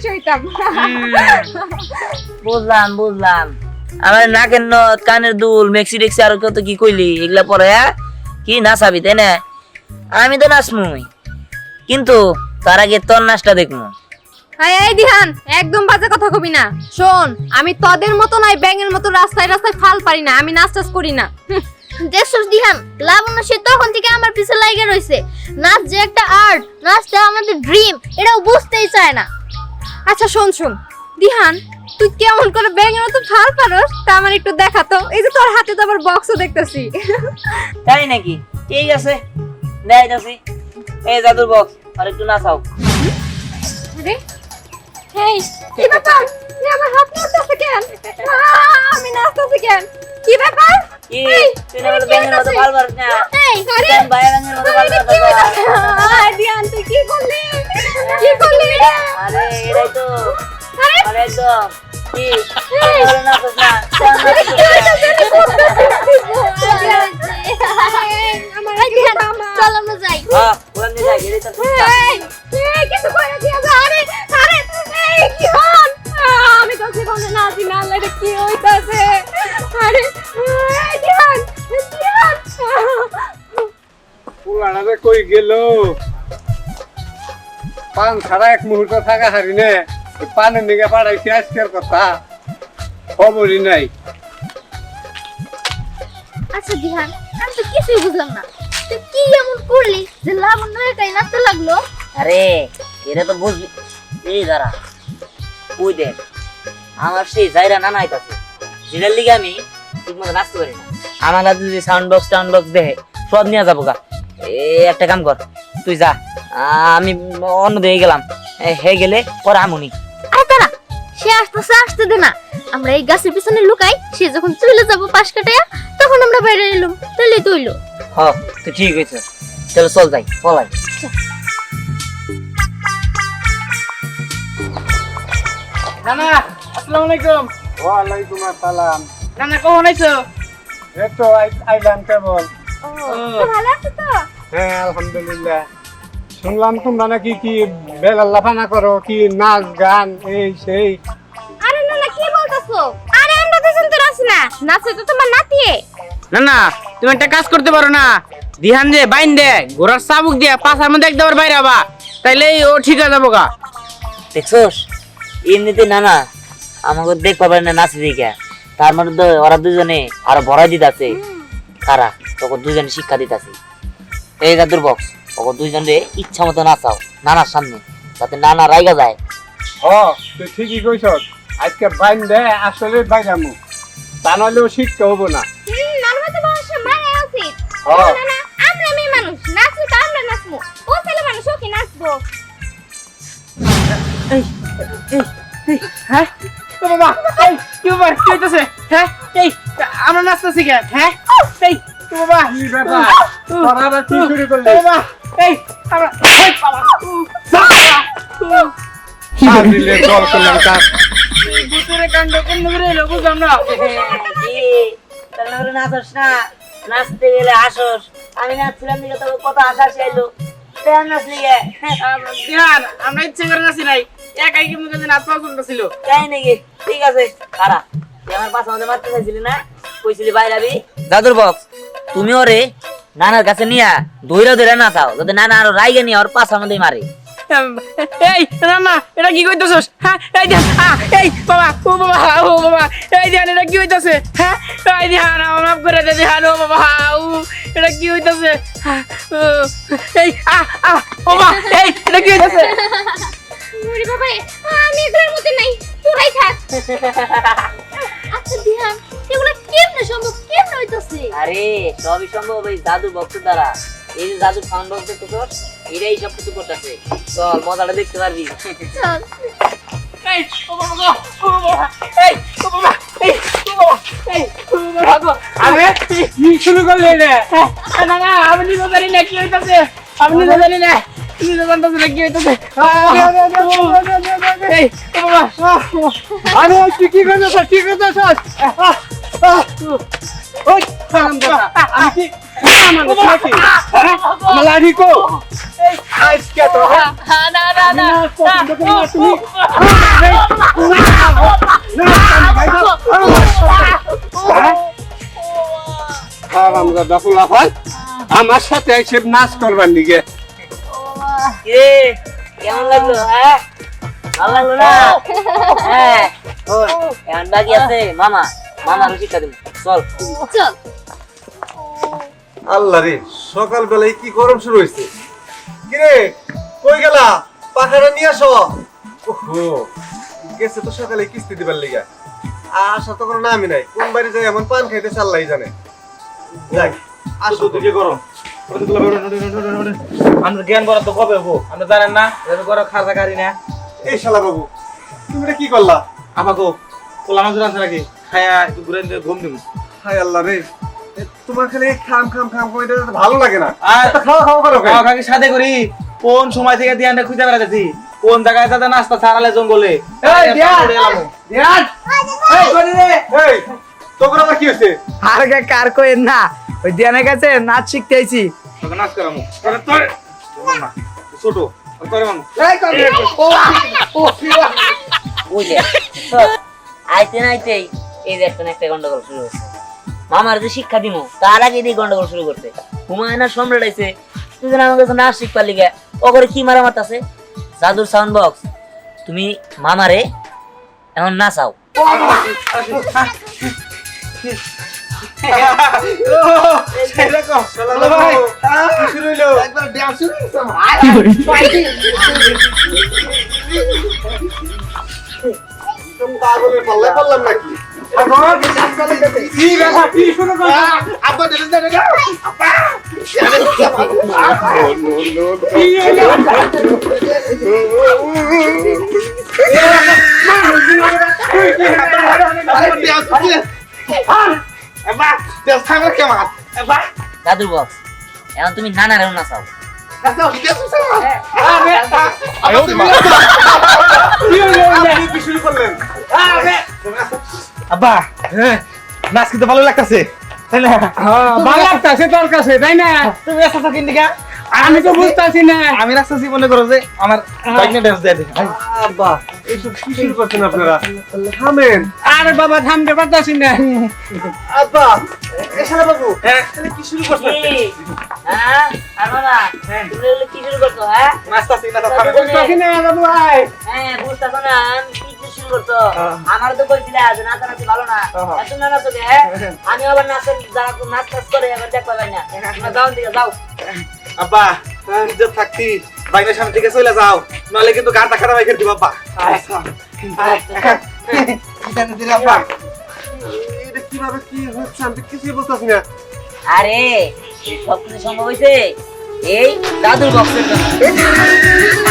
খুশি হইতাম। বুঝলাম আমার নাকের নথ কানের দুল মেক্সি টেক্সি আর কত কি কইলি এগুলা পরে কি নাচাবি তাই না? আমি তো নাচমুই, কিন্তু তার আগে তোর নাচটা দেখমু। এই দিহান, একদম বাজে কথা কবি না। শোন, আমি তোদের মতো নাই ব্যাঙের মতো রাস্তায় রাস্তায় ফাল পারি না, আমি নাচ টাচ করি না। দেখছস দিহান, লাবণ্য সে তখন থেকে আমার পিছে লাগা রইছে। নাচ যে একটা আর্ট, নাচটা আমাদের ড্রিম, এটাও বুঝতেই চায় না। আচ্ছা শোন দিহান, তুই কেমন করে ব্যাঙের মতো ফাল পারস তা আমার একটু দেখা তো। এই যে তোর হাতে তো আবার বক্সও দেখতেছি। তাই নাকি? ঠিক আছে, দেখাই যাচ্ছি। এই জাদুর বক্স, আর একটু নাচাও। আরে হেই, কি ব্যাপার? তুই আমার হাত নাচতেছে কেন? আমি নাচতেছি কেন? কি ব্যাপার? কি তুই না বলে ব্যাঙের মতো ফাল পারস না? এই আরে কেন ভাই ব্যাঙের মতো ফাল পারস? দিহান, তুই কি করলি? কি করলি? আরে এটাই তো, আরে আরে একদম কি ভালো নাচছ না? আমার দিহান, চল আমরা যাই। হ্যাঁ, কোন দিকে যাই? এটাই তো সুস্তা। কিছু করে দিয়া আরে আরে এই কি হন? আমি তো জীবনে নাচি না, আল্লাহ, এটা কি হইতাছে? আরে এই দিহান, দিহান। পুরানারে কই গেল? পান ছাড়া এক মুহূর্ত থাকা হারি নে। পানের দিকে পাড়াইছি আজকের কথা, খবরই নাই। আচ্ছা দিহান, আমি তো কিছুই বুঝলাম না। তুই কি এমন করলি যে লাবণ্য একাই নাচতে লাগলো? আরে এটা তো বুঝবি। এই দাঁড়া, ওই দেখ আমার সেই জায়গা নানা আইতাছে, যেটার লিগে আমি ঠিক মতো নাচতে পারি না। আমার হাতে যদি সাউন্ড বক্স দেখে সব নিয়ে যাবো গা। একটা কাম কর, তুই যা, আমি অন্য দিকে গেলাম। হে গেলে পরে আমুনি। আরে তারা, সে আসতে দে না। আমরা এই গাছের পিছনে লুকাই, সে যখন চলে যাবো পাশ কাটায়া, তখন আমরা বাইরে এলাম, তাহলে তুইলো। হ, তুই ঠিক হয়েছে, চলো চল যাই, পলাই। নানা, আসসালামু আলাইকুম। ওয়ালাইকুম আসসালাম। নানা, কখন আইছো? এই তো আইলাম কেবল। ভালো আছো তো? হ্যাঁ আলহামদুলিল্লাহ। শুনলাম তোমরা নাকি কি বেলা লাফানা করো, কি নাচ গান এই সেই। আরে না কি বলতাছো? আরে আমরা দুজন তো নাচি না, নাচে তো তোমার নাতিয়ে। নানা, তুমি একটা কাজ করতে পারো না? দিহান দে বাইন দে ঘোড়ার চাবুক দিয়ে পাছার মধ্যে একদম বাইরে আবা, তাইলে ও ঠিক হয়ে যাবো গা। দেখছোস, এমনিতে নানা আমাকে দেখ পাবে না নাচি দিকে, তার মধ্যে ওরা দুজনে আরো ভরাই দিতেছে। কারা তোকে দুজনে শিক্ষা দিতেছে। এই জাদুর বক্স, ওকে দুজনে ইচ্ছা মতো নাচাও নানার সামনে, যাতে নানা রাইগা যায়। তুই ঠিকই কইছ। আজকে বাইন দে, আসলে বাইরামু, তা নাহলেও শিখতে হবো না। নানা তো বসে মানে উচিত। হ্যাঁ। না আমরা মেয়ে মানুষ, নাচি তো আমরা নাচবো। ও ছেলে মানুষ, ও কি নাচবো? হ্যাঁ ও বাবা, এই কি বাবা, কি হইতাছে? হ্যাঁ এই আমরা নাচতেছি কেন? হ্যাঁ এই ও বাবা, কি ব্যাপার? তোরা আবার কি শুরু করলি? ও বাবা, এই আমরা এই বাবা, দিলে জল করলাম কাজ। ভূতের কাণ্ড কোন নগরে এলো বুঝলাম না। তাহলে নাচস না, নাচতে গেলে আসস। আমি নাচছিলাম দিকে তোকে কত আশা চাইলো, নাচলি গে? দিহান, আমরা ইচ্ছে করে নাচি নাই, একাই কি মুখে নাচ পছন্দ ছিল। তাই নাকি? ঠিক আছে, কারা তুই আমার পাশে আমাদের মারতে চাইছিলি না? কইছিলি বাইরাবি। দাদুর বক্স, তুমি ওরে নানার কাছে নিয়া ধইরা নাচাও, যাতে নানা আরো রাইগে নিয়ে ওর পাশে আমাদের মারে। এই রান্না, এটা কি কইতেছস? হ্যাঁ এই দিহান, এই বাবা, ও বাবা, এই দিহান, এটা কি হইতাছে? হ্যাঁ এই দিহান, আমার মাফ করে দে দিহান, ও বাবা, এটা কি হইতাছে? এই ও বাবা, এই এটা কি হইতাছে? ওরে বাবা, আমি এগুলোর মধ্যে নাই, তোরাই থাক। আচ্ছা দিহান, এগুলা কেমনে সম্ভব, কেমনে হইতাছে? আরে সবই সম্ভব এই দাদুর বক্সের দ্বারা। এই যে দাদুর সাউন্ড বক্স দেখতেছস, এটাই সব কিছু করতেছে। চল মজাটা দেখতে পারবি। চল। এই ও বাবা গো, ও বাবা, এই ও বাবা, এই ও বাবা, এই ও বাবা গো, আরে কি শুরু করলি রে? না না, আমি নিজে জানি না কি হইতাছে, আমি নিজে জানি না, নিজে জানতাছি না কি হইতাছে। এই ও বাবা, আরে তুই কি করতেছ? কি করতেছ? ওই সালাম দাদা, আমি কি আমার নাকি আমার লাঠি কো আজকে তো না না না তুমি হারামজাদা ফুলাফান আমার সাথে এসে নাচ করবার নিগে কে কেমন লাগলো হ্যাঁ ভালো লাগলো না হ্যাঁ ওই এখন বাকি আছে মামা শিক্ষা দেবো চল চল আল্লাহ রে সকাল বেলায় কি গরম শুরু হয়েছে কিরে কই গেলা পাখাটা নিয়ে আসো ওহো গেছে তো সকালে কিস্তি দিবার লিগা আশা তো কোনো নামই নাই কোন বাড়ি যাই এমন পান খাইতে চাল্লাই জানে যাই আসো তুই গরম আমরা জ্ঞান করা তো কবে হবো আমরা জানেন না এভাবে করে খাজা গাড়ি না এই শালা বাবু তুমি এটা কি করলা আমাকে পোলা মাছ আছে নাকি খায়া একটু ঘুরে ঘুম দিব হায় আল্লাহ রে তোমার খালি এই খাম খাম খাম করে এটা ভালো লাগে না আর তা খাওয়া খাওয়া করো কেন? খাওয়া সাথে করি কোন সময় থেকে দিয়ে আমরা খুঁজে বেড়াতেছি কোন জায়গায় দাদা নাস্তা ছাড়ালে জঙ্গলে এই দিয়ান দিয়ান এই করি রে এই তোর আবার কি হয়েছে আর কার কইেন না ওই দিয়ানের কাছে নাচ শিখতে আইছি তোকে নাচ করামু তোর না ছোট তোর মামু এই করি ওই যে চল আইতে না আইতেই এই যে একটা না একটা গন্ডগোল শুরু হচ্ছে মামার যে শিক্ষা দিমু তার আগে দিয়ে গন্ডগোল শুরু করতে হুমায়ুন সম্রাট আইছে তুই যেন আমার কাছে নাচ শিখবার লিগে ও করে কি মারামাত আছে জাদুর সাউন্ড বক্স তুমি মামারে এখন নাচাও শালা ভাই কি শুরু হইলো একবার ডান্স শুরু হইছে তুমি পাগলের পাল্লায় পড়লাম নাকি কি ব্যাপার কি শুরু করছ আব্বা দেন দেন আব্বা কি হইলো জাদুর বক্স এখন তুমি নানারেও নাচাও কি শুরু করলেন আব্বা হ্যাঁ নাচ কিন্তু ভালো লাগতেছে তাই না ভালো লাগতাছে তোর কাছে তাই না তুমি রাস্তা থাকেন দিকা আমি তো বুঝতাছি না আমি রাস্তা জীবনে করো যে আমার বাইক ড্যান্স দিয়ে দিন আব্বা এইসব কি শুরু করছেন আপনারা থামেন আরে বাবা থামতে পারতাছি না আব্বা এসালা বাবু তাহলে কি শুরু করছেন কি? হ্যাঁ? আর মামা, তুমি এগুলো কি শুরু করছো, হ্যাঁ? নাচতাছি না বুঝতাছি না বাবু ভাই হ্যাঁ, বুঝতেছো না, আমি কি শুরু করছো? আমারও তো কইছিলে যে নাচানাচি ভালো না। আর তুমি না নাচো কে, হ্যাঁ? আমি আবার যারা তো নাচ টাচ করে এবার দেখতে পাই না। তোমরা যাও দিকে যাও। আব্বা ইজ্জত থাকতি বাইরের সামনে থেকে চলে যাও নাহলে কিন্তু গানটা খারাপ হয়ে দিব আব্বা এটা কিভাবে কি হচ্ছে আমি তো কিছুই বুঝতেছি না আরে সব কিছু সম্ভব হয়েছে এই দাদুর বক্সের জন্য।